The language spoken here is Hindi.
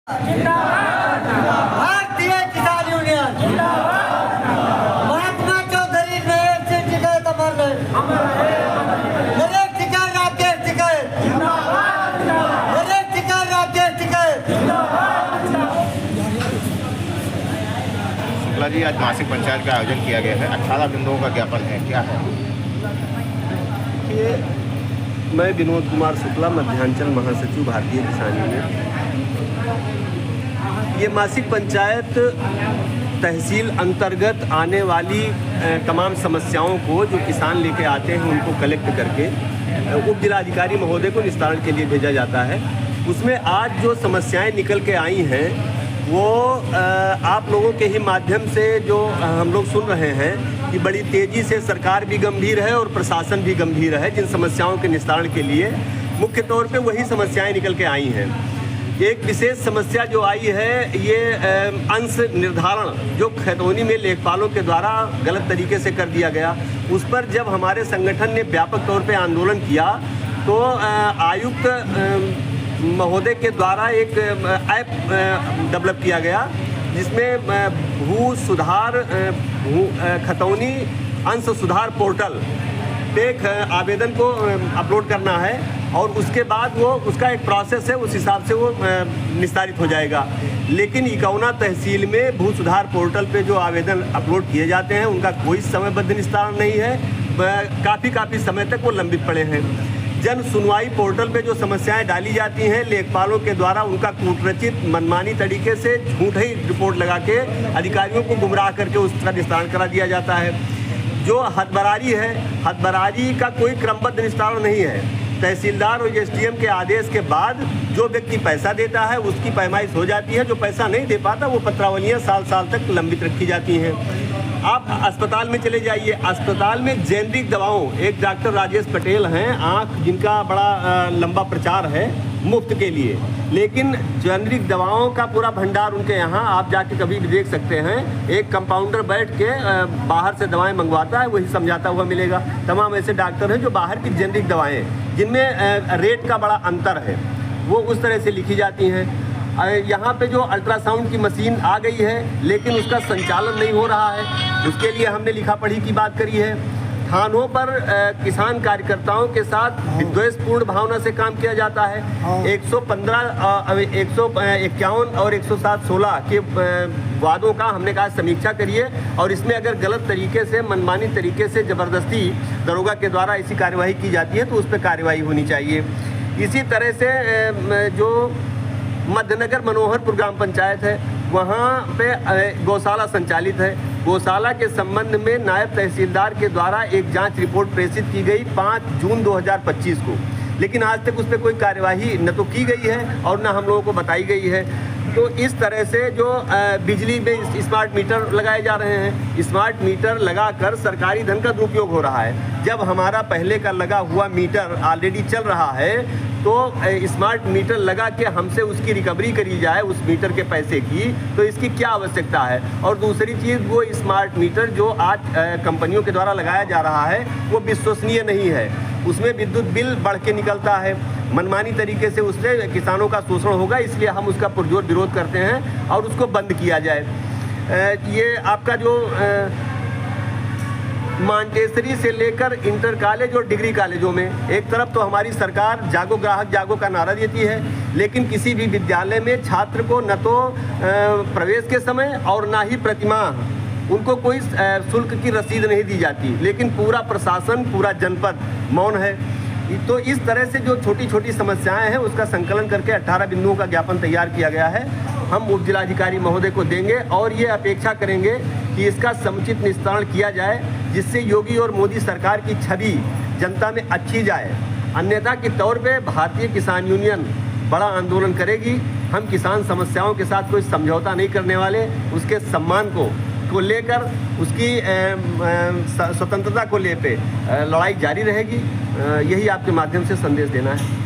भारतीय किसान यूनियन महात्मा चौधरी से टिकट अमर रहे ticket Rakesh ticket Rakesh ticket. Shukla ji, आज मासिक पंचायत का आयोजन किया गया है। 18 बिंदुओं का ज्ञापन है, क्या है? ये मैं विनोद कुमार शुक्ला, मध्यांचल महासचिव भारतीय किसान यूनियन। ये मासिक पंचायत तहसील अंतर्गत आने वाली तमाम समस्याओं को जो किसान लेके आते हैं उनको कलेक्ट करके उप जिलाधिकारी महोदय को निस्तारण के लिए भेजा जाता है। उसमें आज जो समस्याएं निकल के आई हैं वो आप लोगों के ही माध्यम से जो हम लोग सुन रहे हैं कि बड़ी तेज़ी से सरकार भी गंभीर है और प्रशासन भी गंभीर है जिन समस्याओं के निस्तारण के लिए। मुख्य तौर पे वही समस्याएं निकल के आई हैं। एक विशेष समस्या जो आई है ये अंश निर्धारण जो खैतौनी में लेखपालों के द्वारा गलत तरीके से कर दिया गया, उस पर जब हमारे संगठन ने व्यापक तौर पे आंदोलन किया तो आयुक्त महोदय के द्वारा एक ऐप डेवलप किया गया जिसमें भू सुधार खतौनी अंश सुधार पोर्टल पे आवेदन को अपलोड करना है और उसके बाद वो उसका एक प्रोसेस है, उस हिसाब से वो निस्तारित हो जाएगा। लेकिन इकौना तहसील में भू सुधार पोर्टल पे जो आवेदन अपलोड किए जाते हैं उनका कोई समयबद्ध निस्तारण नहीं है। काफ़ी समय तक वो लंबित पड़े हैं। जन सुनवाई पोर्टल पे जो समस्याएं डाली जाती हैं लेखपालों के द्वारा उनका कूटरचित मनमानी तरीके से झूठ ही रिपोर्ट लगा के अधिकारियों को गुमराह करके उसका निस्तारण करा दिया जाता है। जो हदबरारी है, हदबरारी का कोई क्रमबद्ध निस्तारण नहीं है। तहसीलदार और एसडीएम के आदेश के बाद जो व्यक्ति पैसा देता है उसकी पैमाइश हो जाती है, जो पैसा नहीं दे पाता वो पत्रावलियाँ साल तक लंबित रखी जाती हैं। आप अस्पताल में चले जाइए, अस्पताल में जेनरिक दवाओं, एक डॉक्टर राजेश पटेल हैं आँख जिनका बड़ा लंबा प्रचार है मुफ्त के लिए, लेकिन जेनरिक दवाओं का पूरा भंडार उनके यहाँ आप जाके कभी भी देख सकते हैं। एक कंपाउंडर बैठ के बाहर से दवाएं मंगवाता है, वही समझाता हुआ मिलेगा। तमाम ऐसे डॉक्टर हैं जो बाहर की जेनरिक दवाएं जिनमें रेट का बड़ा अंतर है वो उस तरह से लिखी जाती हैं। यहाँ पे जो अल्ट्रासाउंड की मशीन आ गई है लेकिन उसका संचालन नहीं हो रहा है, उसके लिए हमने लिखा पढ़ी की बात करी है। थानों पर किसान कार्यकर्ताओं के साथ विद्वेषपूर्ण भावना से काम किया जाता है। 115, 151 और 107-16 के वादों का हमने कहा समीक्षा करिए और इसमें अगर गलत तरीके से मनमानी तरीके से ज़बरदस्ती दरोगा के द्वारा ऐसी कार्यवाही की जाती है तो उस पर कार्यवाही होनी चाहिए। इसी तरह से जो मध्यनगर मनोहरपुर ग्राम पंचायत है वहाँ पे गौशाला संचालित है। गौशाला के संबंध में नायब तहसीलदार के द्वारा एक जांच रिपोर्ट प्रेषित की गई 5 जून 2025 को, लेकिन आज तक उस पर कोई कार्यवाही न तो की गई है और न हम लोगों को बताई गई है। तो इस तरह से जो बिजली में स्मार्ट मीटर लगाए जा रहे हैं, स्मार्ट मीटर लगाकर सरकारी धन का दुरुपयोग हो रहा है। जब हमारा पहले का लगा हुआ मीटर ऑलरेडी चल रहा है तो स्मार्ट मीटर लगा के हमसे उसकी रिकवरी करी जाए उस मीटर के पैसे की, तो इसकी क्या आवश्यकता है। और दूसरी चीज़, वो स्मार्ट मीटर जो आज कंपनियों के द्वारा लगाया जा रहा है वो विश्वसनीय नहीं है। उसमें विद्युत बिल बढ़ के निकलता है, मनमानी तरीके से उससे किसानों का शोषण होगा, इसलिए हम उसका पुरजोर विरोध करते हैं और उसको बंद किया जाए। ये आपका जो मांटेसरी से लेकर इंटर कॉलेज और डिग्री कॉलेजों में एक तरफ तो हमारी सरकार जागो ग्राहक जागो का नारा देती है, लेकिन किसी भी विद्यालय में छात्र को न तो प्रवेश के समय और ना ही प्रतिमाह उनको कोई शुल्क की रसीद नहीं दी जाती, लेकिन पूरा प्रशासन पूरा जनपद मौन है। तो इस तरह से जो छोटी छोटी समस्याएं हैं उसका संकलन करके 18 बिंदुओं का ज्ञापन तैयार किया गया है। हम उप जिलाधिकारी महोदय को देंगे और ये अपेक्षा करेंगे कि इसका समुचित निस्तारण किया जाए जिससे योगी और मोदी सरकार की छवि जनता में अच्छी जाए। अन्यथा के तौर पे भारतीय किसान यूनियन बड़ा आंदोलन करेगी। हम किसान समस्याओं के साथ कोई समझौता नहीं करने वाले, उसके सम्मान को लेकर उसकी स्वतंत्रता को ले पे लड़ाई जारी रहेगी। यही आपके माध्यम से संदेश देना है।